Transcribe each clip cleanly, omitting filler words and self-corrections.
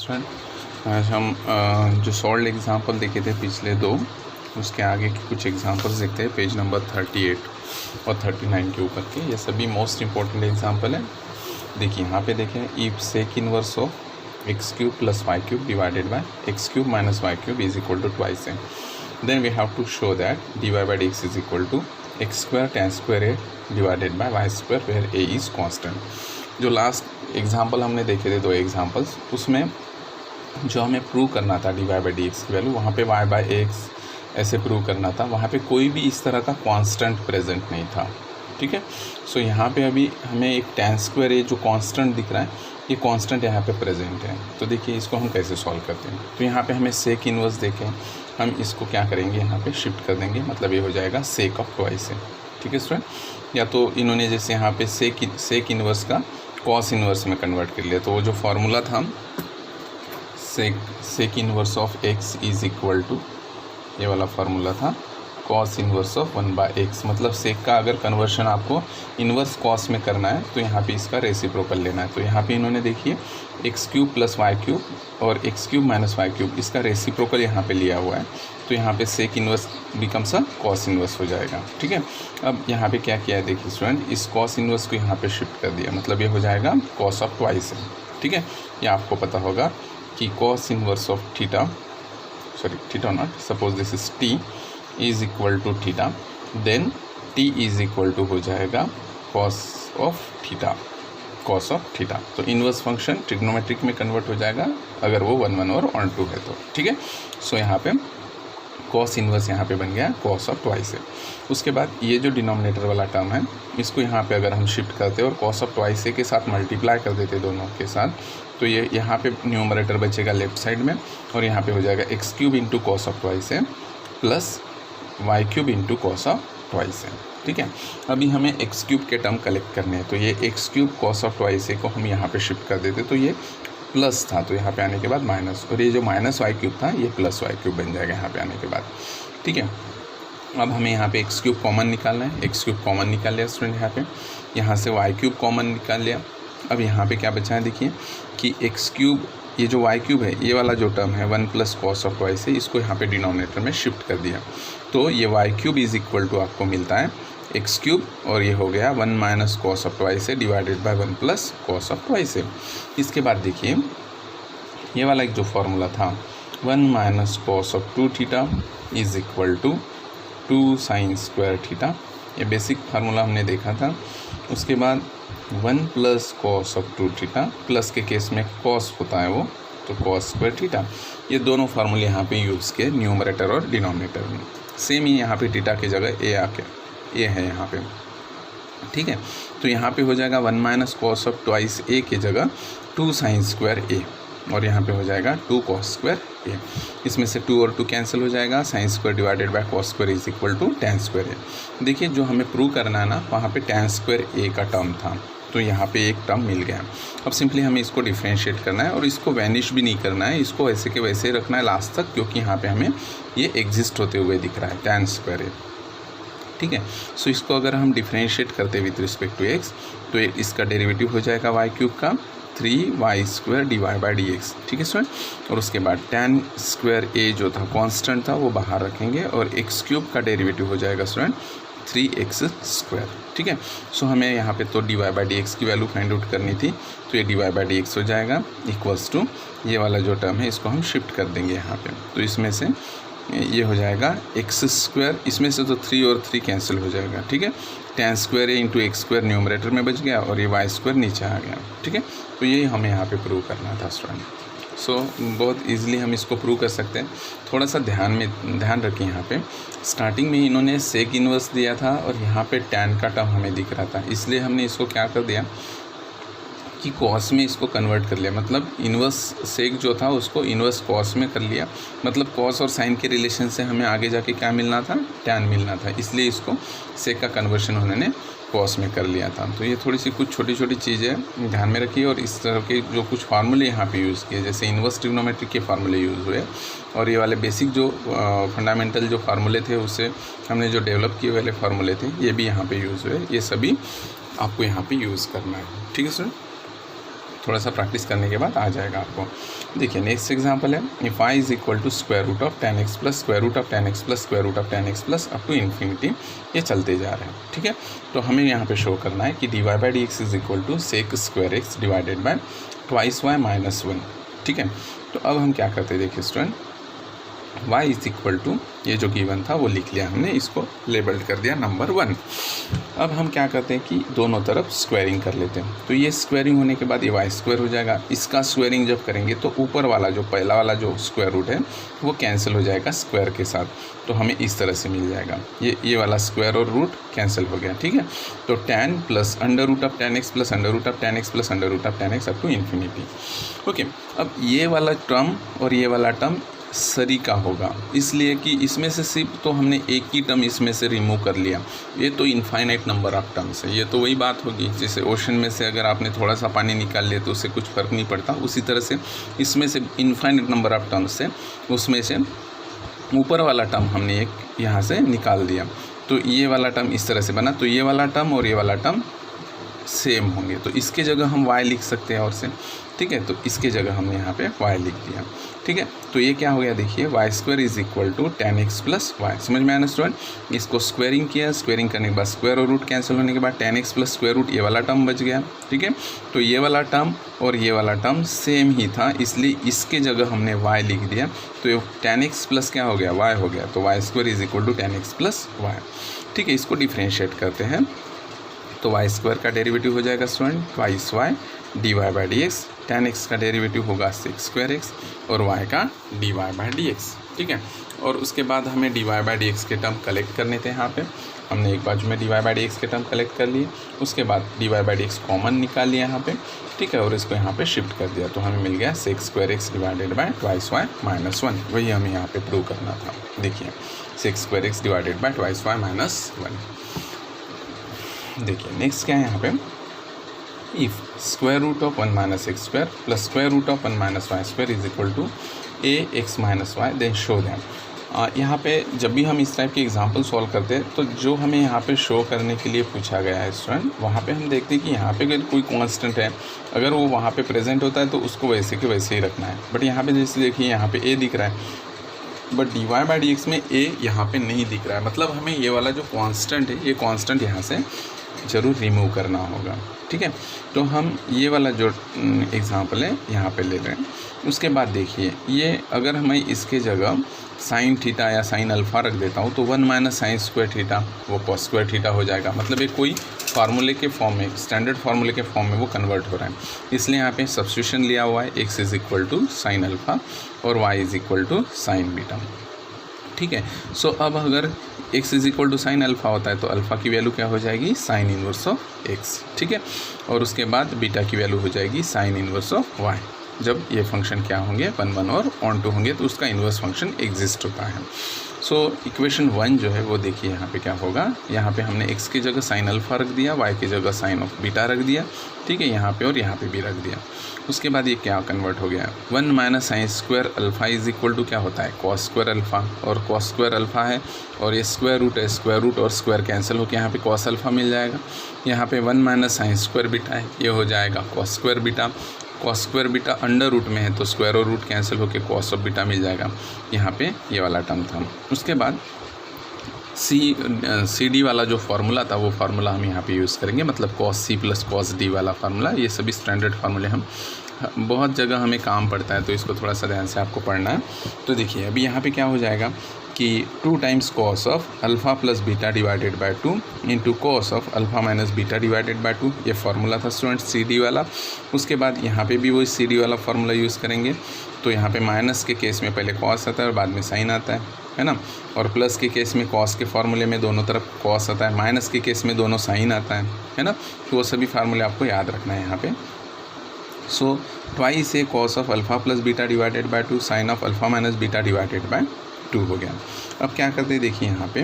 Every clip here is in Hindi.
स्टूडेंट आज हम जो सॉल्व एग्जाम्पल देखे थे पिछले दो, उसके आगे के कुछ एग्जाम्पल्स देखते हैं पेज नंबर 38 और 39 के ऊपर के। ये सभी मोस्ट इंपॉर्टेंट एग्जाम्पल है। देखिए यहाँ पे देखें, if sec inverse of x cube plus y cube divided by x cube minus y cube is equal to twice है, then we have to show that dy by dx is equal to x square tan square a divided by y square where a is constant. जो लास्ट एग्जाम्पल हमने देखे थे, दो एग्जाम्पल्स, उसमें जो हमें प्रूव करना था dy by dx की वैल्यू, वहाँ पे y by x ऐसे प्रूव करना था। वहाँ पे कोई भी इस तरह का कांस्टेंट प्रेजेंट नहीं था, ठीक है। सो यहाँ पे अभी हमें एक tan स्क्वायर ए जो कांस्टेंट दिख रहा है, ये कांस्टेंट यहाँ पे प्रेजेंट है। तो देखिए इसको हम कैसे सॉल्व करते हैं। तो यहाँ पे हमें सेक इनवर्स देखें, हम इसको क्या करेंगे, यहाँ पे शिफ्ट कर देंगे, मतलब ये हो जाएगा सेक ऑफ ट्वाइस है, ठीक है स्टूडेंट। या तो इन्होंने जैसे यहाँ पे सेक इनवर्स का कॉस इनवर्स में कन्वर्ट कर लिया, तो वो जो फार्मूला था sec inverse of X is equal to, ये वाला फार्मूला था कॉस इनवर्स ऑफ 1/x। मतलब सेक का अगर कन्वर्शन आपको इनवर्स कॉस में करना है तो यहाँ पे इसका रेसिप्रोकल लेना है। तो यहाँ पे इन्होंने देखिए x cube plus y cube और x cube minus y cube, इसका रेसिप्रोकल यहाँ पे लिया हुआ है। तो यहाँ पे sec inverse becomes a cos inverse हो जाएगा, ठीक है। अब यहाँ पे क्या किया है, देखिए स्टूडेंट, इस कॉस इनवर्स को यहाँ पे शिफ्ट कर दिया, मतलब ये हो जाएगा कॉस ऑफ ट्वाइस है, ठीक है। ये आपको पता होगा कि cos inverse of theta, theta naught, suppose this is T is equal to theta, then T is equal to हो जाएगा cos of theta, cos of theta. तो इनवर्स फंक्शन ट्रिग्नोमेट्रिक में कन्वर्ट हो जाएगा अगर वो 1 और ऑन 2 है तो, ठीक है। सो यहाँ पे कॉस इनवर्स यहाँ पे बन गया कॉस ऑफ ट्वाइस है। उसके बाद ये जो डिनोमिनेटर वाला टर्म है, इसको यहाँ पे अगर हम शिफ्ट करते और कॉस ऑफ ट्वाइस के साथ मल्टीप्लाई कर देते दोनों के साथ, तो ये यहाँ पे न्यूमरेटर बचेगा लेफ्ट साइड में, और यहाँ पे हो जाएगा x cube into cos of twice है plus y cube into cos of twice है, ठीक है। अभी हमें एक्स क्यूब के टर्म कलेक्ट करने हैं, तो ये x cube cos of twice को हम यहाँ पे शिफ्ट कर देते, तो ये प्लस था, तो यहाँ पे आने के बाद माइनस, और ये जो माइनस वाई क्यूब था ये प्लस वाई क्यूब बन जाएगा यहाँ पे आने के बाद, ठीक है। अब हमें यहाँ पे एक्स क्यूब कॉमन निकालना है, एक्स क्यूब कॉमन निकाल लिया स्टूडेंट, यहाँ से वाई क्यूब कॉमन निकाल लिया। अब यहाँ पे क्या बचा है, देखिए कि एक्स क्यूब, ये जो वाई क्यूब है, ये वाला जो टर्म है 1 प्लस कॉस ऑफ ट्वाइस है, इसको यहाँ पे डिनोमिनेटर में शिफ्ट कर दिया, तो ये Y cube is equal to आपको मिलता है एक्स क्यूब, और ये हो गया 1 माइनस कॉस ऑफ ट्वाइस है divided by 1 plus cos of twice है। इसके बाद देखिए ये वाला एक जो फार्मूला था 1 minus cos of 2 theta is equal to 2 sine square theta, ये बेसिक फार्मूला हमने देखा था। उसके बाद 1 plus cos of 2 theta, plus के केस में कॉस होता है वो, तो कॉस स्क्वायर थीटा। ये दोनों फार्मूले यहाँ पे यूज़ किए न्यूमरेटर और डिनोमिनेटर में। सेम ही यहाँ पे थीटा की जगह ए आके ए है यहाँ पे, ठीक है। तो यहाँ पे हो जाएगा 1 माइनस कॉस ऑफ ट्वाइस ए की जगह 2 साइन स्क्वायर ए, और यहाँ पे हो जाएगा 2 कॉस स्क्वायर ए। इसमें से 2 और 2 कैंसिल हो जाएगा, sine square divided by cos square is equal to tan square a. देखिए जो हमें प्रूव करना है ना, वहाँ पे tan स्क्वायर ए का टर्म था, तो यहाँ पे एक टर्म मिल गया। अब सिंपली हमें इसको डिफ्रेंशिएट करना है, और इसको वैनिश भी नहीं करना है, इसको ऐसे के वैसे रखना है लास्ट तक, क्योंकि यहाँ पे हमें ये एग्जिस्ट होते हुए दिख रहा है tan स्क्वायर ए, ठीक है। सो इसको अगर हम डिफ्रेंशिएट करते विथ रिस्पेक्ट टू एक्स, तो इसका डेरिवेटिव हो जाएगा वाई क्यूब का 3y square divide by dx, ठीक है स्टूडेंट। और उसके बाद tan स्क्वायर ए जो था कांस्टेंट था वो बाहर रखेंगे, और एक्स क्यूब का डेरिवेटिव हो जाएगा स्टूडेंट 3x स्क्वायर, ठीक है। सो हमें यहाँ पे तो dy बाई dx की वैल्यू फाइंड आउट करनी थी, तो ये dy बाई dx हो जाएगा इक्वल्स टू, ये वाला जो टर्म है इसको हम शिफ्ट कर देंगे यहाँ पे, तो इसमें से ये हो जाएगा एक्स स्क्वायर, इसमें से तो 3 और 3 कैंसिल हो जाएगा, ठीक है। tan स्क्वायर ए इंटू एक्स स्क्वायर न्यूमरेटर में बच गया, और ये वाई स्क्वायर नीचे आ गया, ठीक है। तो यही हमें यहाँ पे प्रूव करना था स्टूडेंट। सो बहुत इजीली हम इसको प्रूव कर सकते हैं। थोड़ा सा ध्यान रखें, यहाँ पे स्टार्टिंग में इन्होंने सेक इनवर्स दिया था, और यहाँ पे tan का टर्म हमें दिख रहा था, इसलिए हमने इसको क्या कर दिया कि कॉस में इसको कन्वर्ट कर लिया, मतलब इन्वर्स सेक जो था उसको इन्वर्स कॉस में कर लिया, मतलब कॉस और साइन के रिलेशन से हमें आगे जाके क्या मिलना था, tan मिलना था, इसलिए इसको सेक का कन्वर्शन उन्होंने कॉस में कर लिया था। तो ये थोड़ी सी कुछ छोटी छोटी चीज़ें ध्यान में रखिए, और इस तरह के जो कुछ फार्मूले यहाँ पे यूज़ किए, जैसे इन्वर्स ट्रिग्नोमेट्री के फार्मूले यूज़ हुए, और ये वाले बेसिक जो फंडामेंटल जो फार्मूले थे उससे हमने जो डेवलप किए वाले फार्मूले थे ये भी यहाँ पे यूज़ हुए। ये सभी आपको यहाँ पे यूज़ करना है, ठीक है सर। थोड़ा सा प्रैक्टिस करने के बाद आ जाएगा आपको। देखिए नेक्स्ट एग्जांपल है, if I is equal to square root of 10x plus square root of 10x plus square root of 10x plus up to infinity, ये चलते जा रहे हैं, ठीक है। तो हमें यहाँ पे शो करना है कि dy by D x is equal to sec square x divided by twice Y minus 1, ठीक है। तो अब हम क्या करते हैं, देखिए student, y is equal to ये जो गिवन था वो लिख लिया हमने, इसको लेबल्ड कर दिया नंबर 1। अब हम क्या करते हैं कि दोनों तरफ स्क्वायरिंग कर लेते हैं। तो ये स्क्वायरिंग होने के बाद ये y स्क्वायर हो जाएगा। इसका स्क्वायरिंग जब करेंगे तो ऊपर वाला जो पहला वाला जो स्क्वायर रूट है वो कैंसिल हो जाएगा स्क्वायर के साथ, तो हमें इस तरह से मिल जाएगा, ये वाला स्क्वायर और रूट कैंसिल हो गया, ठीक है। तो 10 plus under root of 10x plus under root of 10x plus under root of 10x up to infinity, okay. अब ये वाला टर्म और ये वाला टर्म सरी का होगा, इसलिए कि इसमें से सिर्फ तो हमने एक ही टर्म इसमें से रिमूव कर लिया। ये तो इनफाइनाइट नंबर ऑफ टर्म्स है, ये तो वही बात होगी जैसे ओशन में से अगर आपने थोड़ा सा पानी निकाल लिया तो उससे कुछ फ़र्क नहीं पड़ता, उसी तरह से इसमें से इनफाइनाइट नंबर ऑफ टर्म्स है, उसमें से ऊपर वाला टर्म हमने एक यहाँ से निकाल दिया। तो ये वाला टर्म इस तरह से बना, तो ये वाला टर्म और ये वाला टर्म सेम होंगे, तो इसके जगह हम y लिख सकते हैं और से, ठीक है। तो इसके जगह हमने यहाँ पे y लिख दिया, ठीक है। तो ये क्या हो गया, देखिए y square is equal to 10x plus y, समझ में आया ना स्टूडेंट। इसको स्क्वायरिंग किया, स्क्वायरिंग करने के बाद स्क्वायर और रूट कैंसिल होने के बाद 10x प्लस स्क्वायर रूट, ये वाला टर्म बच गया, ठीक है। तो ये वाला टर्म और ये वाला टर्म सेम ही था, इसलिए इसके जगह हमने y लिख दिया। तो ये 10x प्लस क्या हो गया, y हो गया, तो y square is equal to 10x plus y, ठीक है। इसको डिफ्रेंशिएट करते हैं तो वाई स्क्वायर का डेरिवेटिव हो जाएगा student twice y d y by D x, 10x का डेरिवेटिव होगा सेक स्क्वायर एक्स और y का d y by D x, ठीक है। और उसके बाद हमें d y by D x के टर्म कलेक्ट करने थे। यहाँ पे हमने एक बाजू में d y by D x के टर्म कलेक्ट कर लिए, उसके बाद d y by D x common निकाल लिया यहाँ पे, ठीक है, और इसको यहाँ पे शिफ्ट कर दिया, तो हमें मिल गया sec square x divided by twice Y minus 1, वही हमें यहाँ पे प्रूव करना था। देखिए sec square x divided by twice Y minus 1। देखिए नेक्स्ट क्या है यहाँ पे, if square root of 1 minus x square plus square root of 1 minus y square is equal to a x minus y, then show that. यहाँ पे जब भी हम इस टाइप के एग्जांपल सॉल्व करते हैं तो जो हमें यहाँ पे शो करने के लिए पूछा गया है स्टूडेंट, वहाँ पे हम देखते हैं कि यहाँ पे अगर कोई कांस्टेंट है, अगर वो वहाँ पे प्रेजेंट होता है तो उसको वैसे के वैसे ही रखना है। बट यहाँ पे जैसे देखिए यहाँ पे ए दिख रहा है, but d y by D x में ए यहाँ पे नहीं दिख रहा है, मतलब हमें ये वाला जो कांस्टेंट है, ये कांस्टेंट यहाँ से ज़रूर रिमूव करना होगा, ठीक है। तो हम ये वाला जो एग्जांपल है यहाँ पे ले रहे हैं। उसके बाद देखिए ये अगर मैं इसके जगह साइन थीटा या साइन अल्फ़ा रख देता हूँ तो 1 माइनस साइन स्क्वायर थीटा वो कॉस स्क्वायर थीटा हो जाएगा, मतलब ये कोई फार्मूले के फॉर्म में, स्टैंडर्ड फार्मूले के फॉर्म में वो कन्वर्ट हो रहा है, इसलिए यहाँ पे सब्स्टिट्यूशन लिया हुआ है, x is equal to sine alpha और y is equal to sine beta, ठीक है। सो अब अगर x is equal to sine alpha होता है तो अल्फ़ा की वैल्यू क्या हो जाएगी, साइन इनवर्स ऑफ x, ठीक है। और उसके बाद बीटा की वैल्यू हो जाएगी साइन इनवर्स ऑफ y। जब ये फंक्शन क्या होंगे 1 1 और ऑन 2 होंगे तो उसका इन्वर्स फंक्शन एग्जिस्ट होता है। सो इक्वेशन 1 जो है वो देखिए यहाँ पे क्या होगा, यहाँ पे हमने x की जगह साइन अल्फ़ा रख दिया, y की जगह साइन ऑफ बीटा रख दिया, ठीक है, यहाँ पे और यहाँ पे भी रख दिया। उसके बाद ये क्या कन्वर्ट हो गया, 1 minus sine square alpha is equal to क्या होता है कॉस स्क्वायर अल्फ़ा, और कॉस स्क्वायर अल्फ़ा है और ये स्क्वायर रूट है, स्क्वायर रूट और स्क्वायर कैंसिल होकर यहाँ पे कॉस अल्फ़ा मिल जाएगा। यहाँ पे 1 माइनस साइन स्क्वायर बीटा है, ये हो जाएगा cos square beta, cos square beta under root में है तो स्क्वायर और रूट कैंसिल होकर कॉस ऑफ बीटा मिल जाएगा, यहाँ पे ये वाला टर्म था। उसके बाद सी डी वाला जो फार्मूला था वो फार्मूला हम यहाँ पे यूज़ करेंगे, मतलब cos c plus cos d वाला फार्मूला। ये सभी स्टैंडर्ड फार्मूले हम बहुत जगह हमें काम पड़ता है तो इसको थोड़ा सा ध्यान से आपको पढ़ना है। तो देखिए अभी यहाँ पे क्या हो जाएगा कि 2 times cos of alpha plus beta divided by 2 into cos of alpha minus beta divided by 2, ये फार्मूला था स्टूडेंट सी डी वाला। उसके बाद यहाँ पे भी वही सी डी वाला फार्मूला यूज़ करेंगे। तो यहाँ पे माइनस के केस में पहले कॉस आता है और बाद में साइन आता है ना, और प्लस के केस में कॉस के फार्मूले में दोनों तरफ कॉस आता है, माइनस के केस में दोनों साइन आता है ना। तो वो सभी फार्मूले आपको याद रखना है यहाँ पे। So twice a cos of alpha plus beta divided by 2 sine of alpha minus beta divided by 2 हो गया। अब क्या करते हैं देखिए यहाँ पे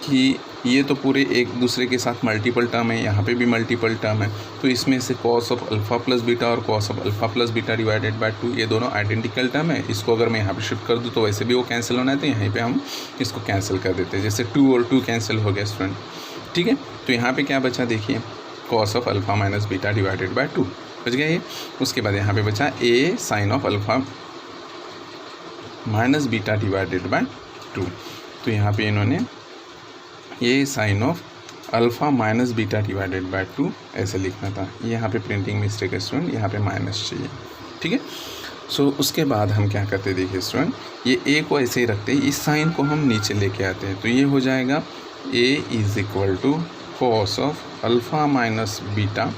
कि ये तो पूरे एक दूसरे के साथ मल्टीपल टर्म है, यहाँ पे भी मल्टीपल टर्म है, तो इसमें से cos of alpha plus beta और cos of alpha plus beta divided by 2 ये दोनों आइडेंटिकल टर्म है। इसको अगर मैं यहाँ पे शिफ्ट कर दूँ तो वैसे भी वो कैंसिल होना है, तो यहीं पे हम इसको कैंसिल कर देते हैं, जैसे 2 और 2 कैंसिल हो गया स्टूडेंट, ठीक है। तो यहाँ पे क्या बचा देखिए cos of alpha minus beta divided by 2 बच गया ये। उसके बाद यहाँ पे बचा a sine of alpha minus beta divided by 2। तो यहाँ पे इन्होंने ये sine of alpha minus beta divided by 2 ऐसे लिखना था। यहाँ पे प्रिंटिंग मिस्टेक है स्टूडेंट, यहाँ पे माइनस चाहिए, ठीक है। सो उसके बाद हम क्या करते हैं, देखिए स्टूडेंट, ये ए को ऐसे ही रखते हैं, इस साइन को हम नीचे लेके आते हैं। तो ये हो जाएगा a is equal to cos of alpha minus beta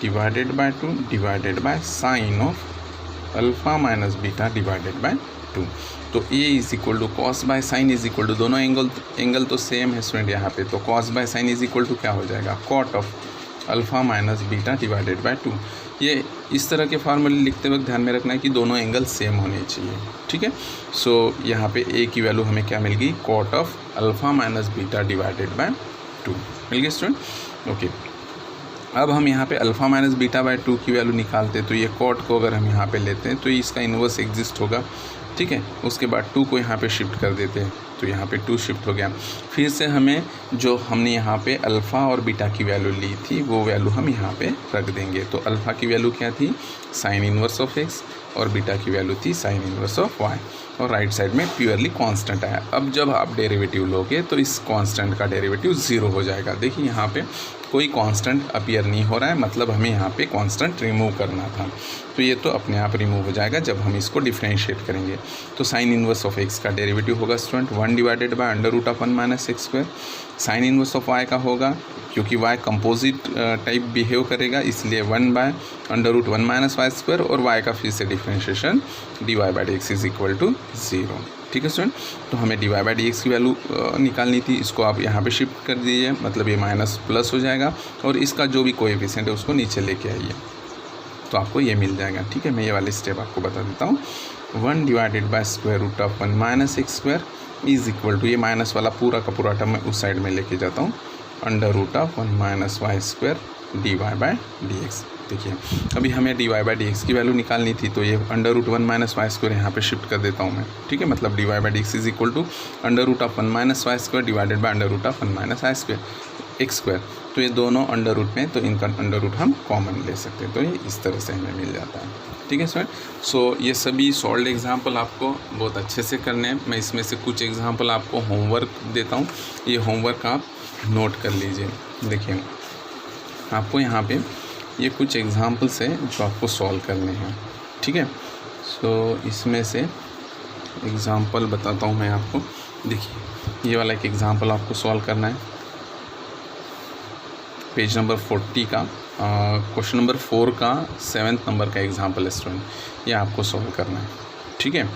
divided by 2 divided by sine of alpha minus beta divided by 2। तो a is equal to cos by sine is equal to, दोनों एंगल तो सेम है स्टूडेंट यहाँ पे, तो cos by sine is equal to क्या हो जाएगा, cot of alpha minus beta divided by 2। ये इस तरह के फार्मूले लिखते वक्त ध्यान में रखना है कि दोनों एंगल सेम होने चाहिए, ठीक है। सो यहाँ पे ए की वैल्यू हमें क्या मिल गई, cot of alpha minus beta divided by 2 मिल गई स्टूडेंट। ओके, अब हम यहाँ पे अल्फ़ा माइनस बीटा बाय 2 की वैल्यू निकालते हैं। तो ये कॉट को अगर हम यहाँ पे लेते हैं तो इसका इन्वर्स एग्जिस्ट होगा, ठीक है। उसके बाद 2 को यहाँ पे शिफ्ट कर देते हैं, तो यहाँ पे 2 शिफ्ट हो गया। फिर से हमें जो हमने यहाँ पे अल्फ़ा और बीटा की वैल्यू ली थी वो वैल्यू हम यहाँ पे रख देंगे। तो अल्फ़ा की वैल्यू क्या थी, साइन इन्वर्स ऑफ एक्स, और बीटा की वैल्यू थी साइन इन्वर्स ऑफ वाई, और राइट साइड में प्योरली कांस्टेंट आया। अब जब आप डेरिवेटिव लोगे तो इस कांस्टेंट का डेरिवेटिव 0 हो जाएगा। देखिए यहाँ पे कोई कांस्टेंट अपीयर नहीं हो रहा है, मतलब हमें यहाँ पे कांस्टेंट रिमूव करना था। तो ये तो अपने आप रिमूव हो जाएगा जब हम इसको डिफ्रेंशिएट करेंगे। तो साइन इन्वर्स ऑफ एक्स का डेरिवेटिव होगा student 1 divided by under root of 1 minus x square. Sine inverse of y का होगा, क्योंकि वाई कंपोजिट टाइप बिहेव करेगा, इसलिए 1 by under root 1 minus y square, और वाई का फिर से differentiation d y by D x is equal to 0, ठीक है स्टूडेंट। तो हमें d y by D x की वैल्यू निकालनी थी, इसको आप यहाँ पे शिफ्ट कर दीजिए, मतलब ये माइनस प्लस हो जाएगा, और इसका जो भी कोएफिशिएंट है उसको नीचे लेके आइए, तो आपको ये मिल जाएगा, ठीक है। मैं ये वाली स्टेप आपको बता देता हूँ। 1 divided by square root of 1 minus x square is equal to, ये माइनस वाला पूरा का पूरा टर्म मैं उस साइड में लेके जाता हूँ, under root of 1 minus y square d y by D x. देखिए अभी हमें d y by D x की वैल्यू निकालनी थी, तो ये under root 1 minus y square यहाँ पे शिफ्ट कर देता हूँ मैं, ठीक है। मतलब d y by D x is equal to under root of 1 minus y square divided by under root of 1 minus i square x square. तो ये दोनों अंडर रूट में, तो इनका अंडर रूट हम कॉमन ले सकते हैं, तो ये इस तरह से हमें मिल जाता है, ठीक है सर। सो ये सभी सॉल्व एग्जाम्पल आपको बहुत अच्छे से करने हैं। मैं इसमें से कुछ एग्जाम्पल आपको होमवर्क देता हूँ, ये होमवर्क आप नोट कर लीजिए। देखिए आपको यहाँ पे ये कुछ एग्जाम्पल्स हैं जो आपको सॉल्व करने हैं, ठीक है। सो इसमें से एग्ज़ाम्पल बताता हूँ मैं आपको। देखिए ये वाला एक एग्ज़ाम्पल आपको सॉल्व करना है, पेज नंबर 40 का क्वेश्चन नंबर 4 का 7th नंबर का एग्ज़ाम्पल है स्टूडेंट, ये आपको सॉल्व करना है, ठीक है।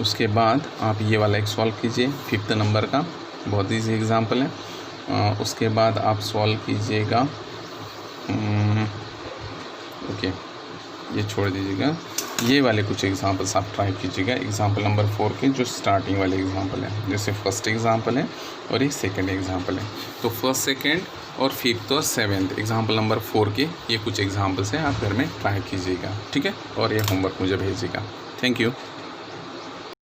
उसके बाद आप ये वाला एक सॉल्व कीजिए 5th नंबर का, बहुत ईजी एग्ज़ाम्पल है। उसके बाद आप सॉल्व कीजिएगा, ओके ये छोड़ दीजिएगा, ये वाले कुछ एग्जांपल्स आप ट्राई कीजिएगा। एग्जांपल नंबर 4 के जो स्टार्टिंग वाले एग्जांपल है, जैसे फर्स्ट एग्जांपल है और ये सेकंड एग्जांपल है, तो फर्स्ट, सेकंड और 5th और 7th एग्जांपल नंबर 4 के ये कुछ एग्जांपल्स हैं, आप घर में ट्राई कीजिएगा, ठीक है। और ये होमवर्क मुझे भेजिएगा। Thank you.